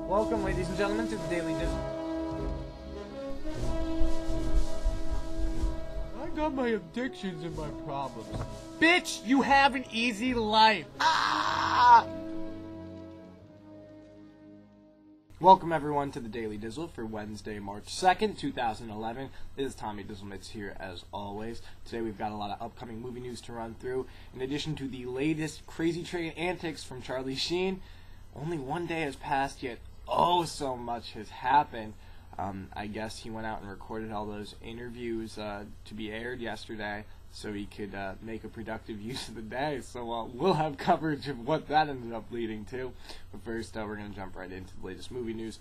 Welcome, ladies and gentlemen, to the Daily Dizzle. I got my addictions and my problems. Bitch, you have an easy life. Ah! Welcome, everyone, to the Daily Dizzle for Wednesday, March 2nd, 2011. This is Tommy Dizzlemits here, as always. Today we've got a lot of upcoming movie news to run through. In addition to the latest Crazy Train antics from Sheen, only one day has passed, yet oh so much has happened. I guess he went out and recorded all those interviews to be aired yesterday so he could make a productive use of the day. So we'll have coverage of what that ended up leading to. But first, we're going to jump right into the latest movie news.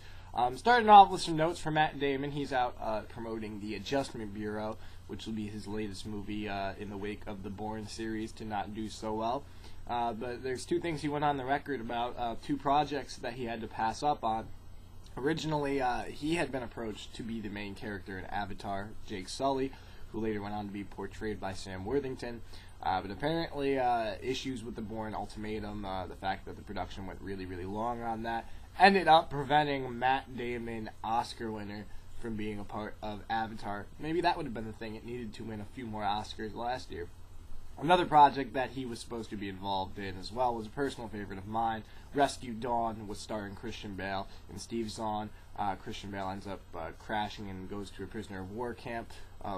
Starting off with some notes from Matt Damon. He's out promoting The Adjustment Bureau, which will be his latest movie in the wake of the Bourne series to not do so well. But there's two things he went on the record about, two projects that he had to pass up on. Originally, he had been approached to be the main character in Avatar, Jake Sully, who later went on to be portrayed by Sam Worthington. But apparently, issues with the Bourne Ultimatum, the fact that the production went really, really long on that, ended up preventing Matt Damon, Oscar winner, from being a part of Avatar. Maybe that would have been the thing. It needed to win a few more Oscars last year. Another project that he was supposed to be involved in as well was a personal favorite of mine, Rescue Dawn, was starring Christian Bale and Steve Zahn. Christian Bale ends up crashing and goes to a prisoner of war camp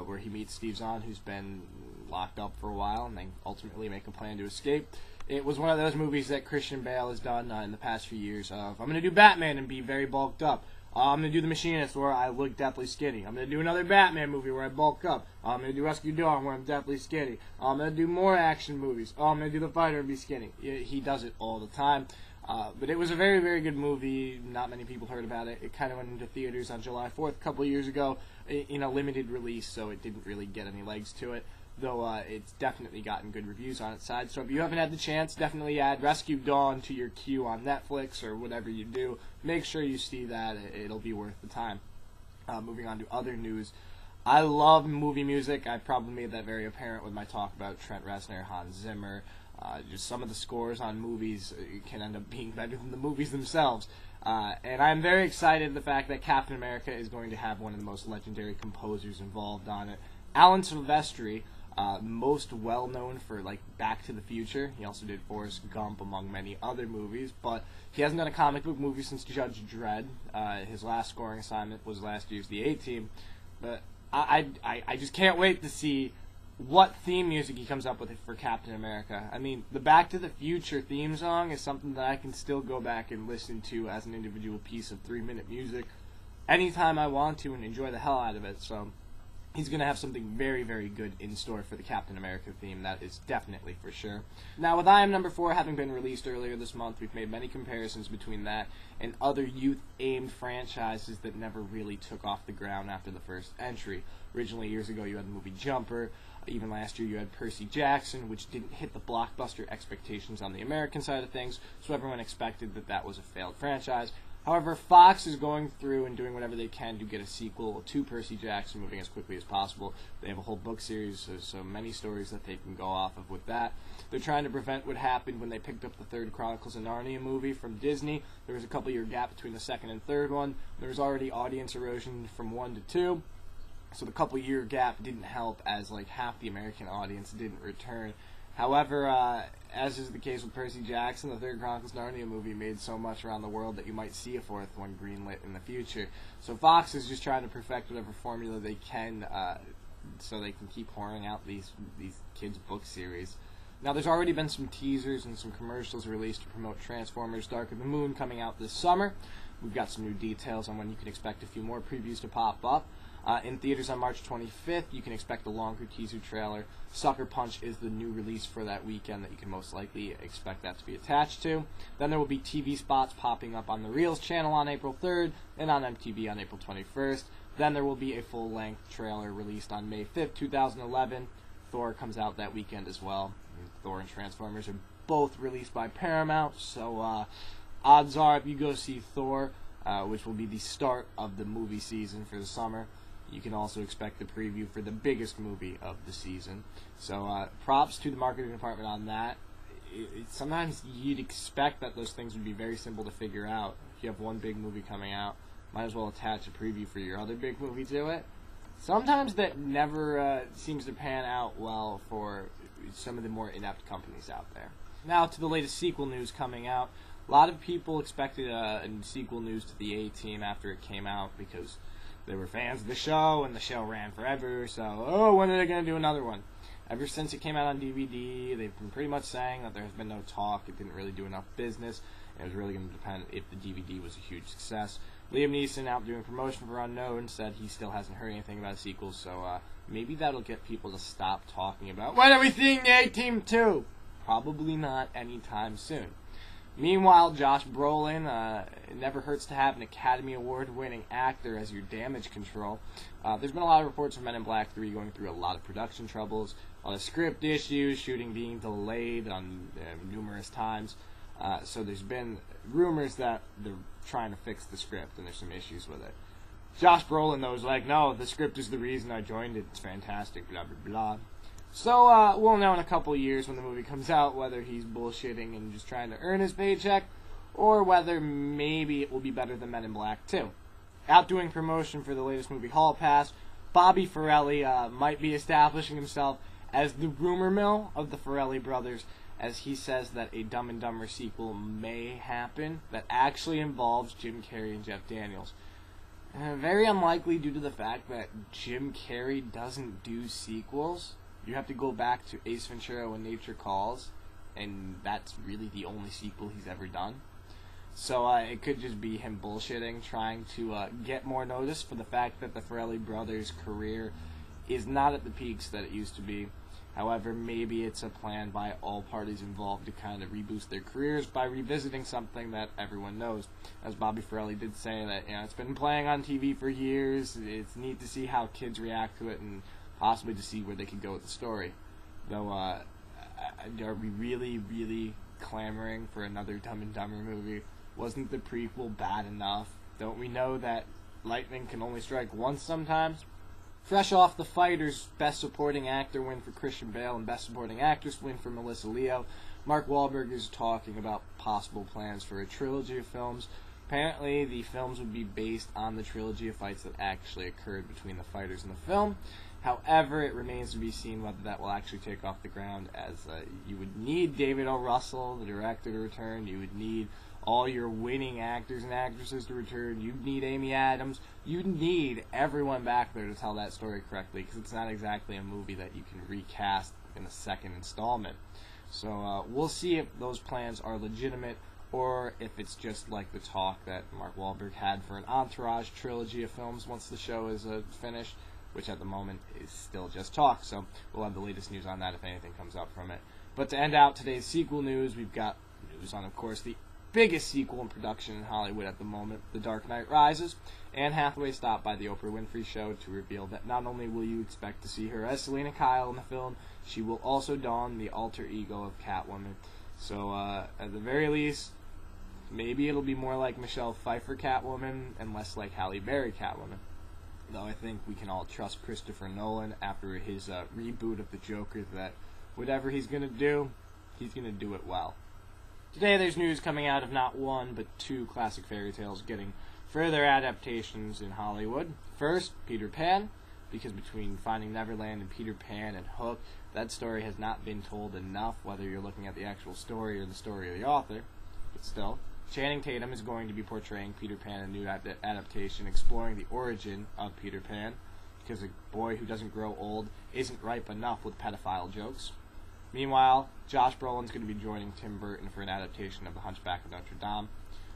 where he meets Steve Zahn, who's been locked up for a while, and they ultimately make a plan to escape. It was one of those movies that Christian Bale has done in the past few years of, I'm going to do Batman and be very bulked up. I'm going to do The Machinist where I look deathly skinny. I'm going to do another Batman movie where I bulk up. I'm going to do Rescue Dawn where I'm deathly skinny. I'm going to do more action movies. I'm going to do The Fighter and be skinny. He does it all the time. But it was a very, very good movie. Not many people heard about it. It kind of went into theaters on July 4th a couple of years ago in a limited release, so it didn't really get any legs to it. Though it's definitely gotten good reviews on its side. So if you haven't had the chance, definitely add Rescue Dawn to your queue on Netflix or whatever you do. Make sure you see that. It'll be worth the time. Moving on to other news. I love movie music. I probably made that very apparent with my talk about Trent Reznor, Hans Zimmer. Just some of the scores on movies can end up being better than the movies themselves. And I'm very excited the fact that Captain America is going to have one of the most legendary composers involved on it. Alan Silvestri. Most well known for like Back to the Future. He also did Forrest Gump among many other movies, but he hasn't done a comic book movie since Judge Dredd. His last scoring assignment was last year's The A-Team, but I just can't wait to see what theme music he comes up with for Captain America. I mean, the Back to the Future theme song is something that I can still go back and listen to as an individual piece of 3-minute music anytime I want to and enjoy the hell out of it, so he's going to have something very, very good in store for the Captain America theme, that is definitely for sure. Now, with I Am Number 4 having been released earlier this month, we've made many comparisons between that and other youth-aimed franchises that never really took off the ground after the first entry. Originally, years ago, you had the movie Jumper. Even last year, you had Percy Jackson, which didn't hit the blockbuster expectations on the American side of things, so everyone expected that that was a failed franchise. However, Fox is going through and doing whatever they can to get a sequel to Percy Jackson moving as quickly as possible. They have a whole book series, so many stories that they can go off of with that. They're trying to prevent what happened when they picked up the third Chronicles of Narnia movie from Disney. There was a couple-year gap between the second and third one. There was already audience erosion from 1 to 2, so the couple-year gap didn't help as like half the American audience didn't return. However, as is the case with Percy Jackson, the third Chronicles of Narnia movie made so much around the world that you might see a fourth one greenlit in the future. So Fox is just trying to perfect whatever formula they can so they can keep pouring out these kids' book series. Now, there's already been some teasers and some commercials released to promote Transformers Dark of the Moon coming out this summer. We've got some new details on when you can expect a few more previews to pop up. In theaters on March 25th, you can expect a longer teaser trailer. Sucker Punch is the new release for that weekend that you can most likely expect that to be attached to. Then there will be TV spots popping up on the Reels channel on April 3rd and on MTV on April 21st. Then there will be a full-length trailer released on May 5th, 2011. Thor comes out that weekend as well. Thor and Transformers are both released by Paramount, so odds are if you go see Thor, which will be the start of the movie season for the summer, you can also expect the preview for the biggest movie of the season. So props to the marketing department on that. Sometimes you'd expect that those things would be very simple to figure out. you have one big movie coming out, might as well attach a preview for your other big movie to it. Sometimes that never seems to pan out well for some of the more inept companies out there. Now to the latest sequel news coming out. A lot of people expected a sequel news to the A-Team after it came out because they were fans of the show and the show ran forever, so, when are they going to do another one? Ever since it came out on DVD, they've been pretty much saying that there has been no talk, it didn't really do enough business, and it was really going to depend if the DVD was a huge success. Liam Neeson, out doing promotion for Unknown, said he still hasn't heard anything about a sequel, so maybe that'll get people to stop talking about, when are we seeing the A-Team 2? Probably not anytime soon. Meanwhile, Josh Brolin, it never hurts to have an Academy Award-winning actor as your damage control. There's been a lot of reports of Men in Black 3 going through a lot of production troubles, a lot of script issues, shooting being delayed on numerous times. So there's been rumors that they're trying to fix the script, and there's some issues with it. Josh Brolin, though, is like, no, the script is the reason I joined it. It's fantastic, blah, blah, blah. So we'll know in a couple of years when the movie comes out whether he's bullshitting and just trying to earn his paycheck, or whether maybe it will be better than Men in Black 2. Out doing promotion for the latest movie Hall Pass, Bobby Farrelly might be establishing himself as the rumor mill of the Farrelly brothers, as he says that a Dumb and Dumber sequel may happen that actually involves Jim Carrey and Jeff Daniels. Very unlikely due to the fact that Jim Carrey doesn't do sequels. You have to go back to Ace Ventura: When Nature Calls, and that's really the only sequel he's ever done. So it could just be him bullshitting, trying to get more notice for the fact that the Farrelly brothers' career is not at the peaks that it used to be. However, maybe it's a plan by all parties involved to kind of reboost their careers by revisiting something that everyone knows. As Bobby Farrelly did say, that it's been playing on TV for years. It's neat to see how kids react to it and possibly to see where they could go with the story. Though, are we really, really clamoring for another Dumb and Dumber movie? Wasn't the prequel bad enough? Don't we know that lightning can only strike once sometimes? Fresh off The Fighter's Best Supporting Actor win for Christian Bale and Best Supporting Actress win for Melissa Leo, Mark Wahlberg is talking about possible plans for a trilogy of films. Apparently, the films would be based on the trilogy of fights that actually occurred between the fighters in the film. However, it remains to be seen whether that will actually take off the ground, as you would need David O. Russell, the director, to return. You would need all your winning actors and actresses to return. You'd need Amy Adams. You'd need everyone back there to tell that story correctly, because it's not exactly a movie that you can recast in the second installment. So we'll see if those plans are legitimate, or if it's just like the talk that Mark Wahlberg had for an Entourage trilogy of films once the show is finished, which at the moment is still just talk. So we'll have the latest news on that if anything comes up from it. But to end out today's sequel news, we've got news on, of course, the biggest sequel in production in Hollywood at the moment, The Dark Knight Rises. Anne Hathaway stopped by the Oprah Winfrey Show to reveal that not only will you expect to see her as Selena Kyle in the film, she will also don the alter ego of Catwoman. So at the very least, maybe it'll be more like Michelle Pfeiffer Catwoman and less like Halle Berry Catwoman. Though I think we can all trust Christopher Nolan after his reboot of the Joker that whatever he's going to do, he's going to do it well. Today there's news coming out of not one, but two classic fairy tales getting further adaptations in Hollywood. First, Peter Pan, because between Finding Neverland and Peter Pan and Hook, that story has not been told enough, whether you're looking at the actual story or the story of the author. But still, Channing Tatum is going to be portraying Peter Pan in a new adaptation, exploring the origin of Peter Pan, because a boy who doesn't grow old isn't ripe enough with pedophile jokes. Meanwhile, Josh Brolin's going to be joining Tim Burton for an adaptation of The Hunchback of Notre Dame,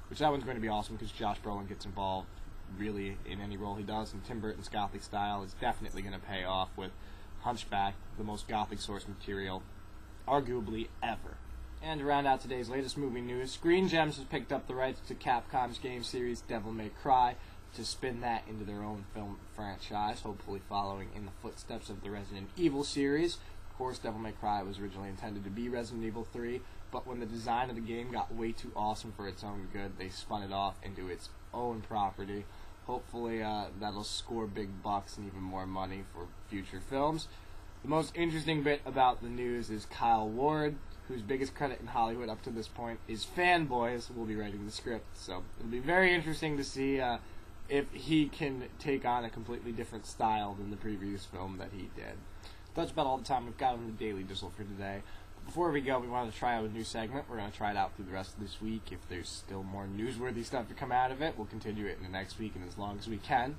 which that one's going to be awesome because Josh Brolin gets involved really in any role he does, and Tim Burton's gothic style is definitely going to pay off with Hunchback, the most gothic source material, arguably, ever. And to round out today's latest movie news, Screen Gems has picked up the rights to Capcom's game series Devil May Cry to spin that into their own film franchise, hopefully following in the footsteps of the Resident Evil series. Of course, Devil May Cry was originally intended to be Resident Evil 3, but when the design of the game got way too awesome for its own good, they spun it off into its own property. Hopefully that'll score big bucks and even more money for future films. The most interesting bit about the news is Kyle Ward, whose biggest credit in Hollywood up to this point is Fanboys, will be writing the script. So it'll be very interesting to see if he can take on a completely different style than the previous film that he did. That's about all the time we've got on the Daily Dizzle for today. Before we go, we wanted to try out a new segment. We're going to try it out through the rest of this week. If there's still more newsworthy stuff to come out of it, we'll continue it in the next week and as long as we can.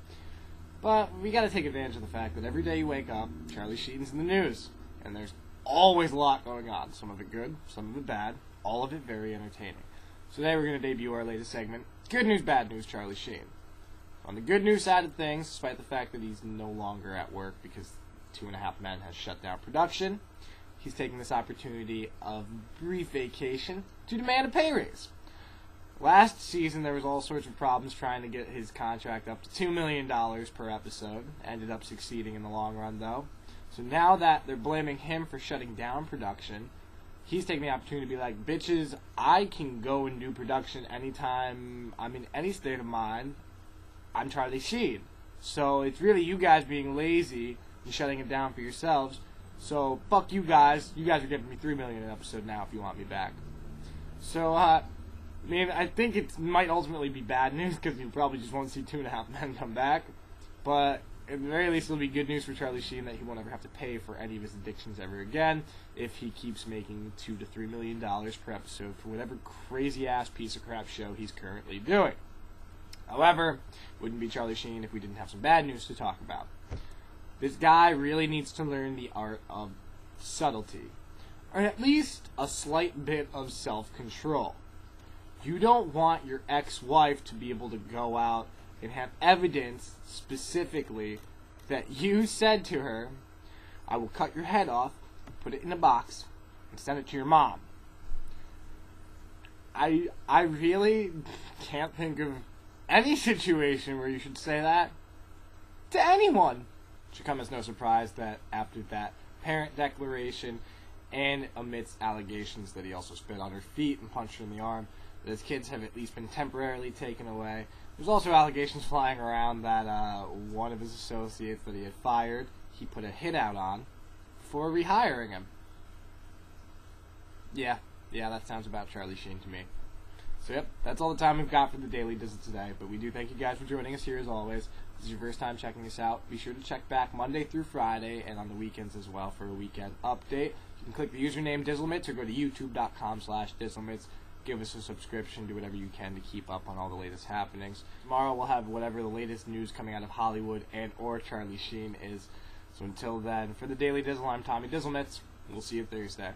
But we got to take advantage of the fact that every day you wake up, Charlie Sheen's in the news. And there's always a lot going on. Some of it good, some of it bad, all of it very entertaining. So today we're going to debut our latest segment, Good News, Bad News, Charlie Sheen. On the good news side of things, despite the fact that he's no longer at work because 2.5 Men has shut down production, he's taking this opportunity of brief vacation to demand a pay raise. Last season, there was all sorts of problems trying to get his contract up to $2 million per episode. Ended up succeeding in the long run, though. So now that they're blaming him for shutting down production, he's taking the opportunity to be like, bitches, I can go and do production anytime I'm in any state of mind. I'm Charlie Sheen. So it's really you guys being lazy and shutting it down for yourselves. So fuck you guys. You guys are giving me $3 million an episode now if you want me back. So, I think it might ultimately be bad news because you probably just won't see 2.5 Men come back. But at the very least, it'll be good news for Charlie Sheen that he won't ever have to pay for any of his addictions ever again if he keeps making $2 to $3 million per episode for whatever crazy-ass piece of crap show he's currently doing. However, it wouldn't be Charlie Sheen if we didn't have some bad news to talk about. This guy really needs to learn the art of subtlety, or at least a slight bit of self-control. You don't want your ex-wife to be able to go out and have evidence specifically that you said to her, I will cut your head off, put it in a box, and send it to your mom. I really can't think of any situation where you should say that to anyone. It should come as no surprise that after that parent declaration and amidst allegations that he also spit on her feet and punched her in the arm, that his kids have at least been temporarily taken away. There's also allegations flying around that one of his associates that he had fired, he put a hit out on before rehiring him. Yeah, that sounds about Charlie Sheen to me. So yep, that's all the time we've got for the Daily Dizzle today, but we do thank you guys for joining us here as always. If this is your first time checking us out, be sure to check back Monday through Friday and on the weekends as well for a weekend update. You can click the username Dizzlemits or go to youtube.com/Dizzlemits. Give us a subscription, do whatever you can to keep up on all the latest happenings. Tomorrow we'll have whatever the latest news coming out of Hollywood and or Charlie Sheen is. So until then, for the Daily Dizzle, I'm Tommy Dizzlemits. We'll see you Thursday.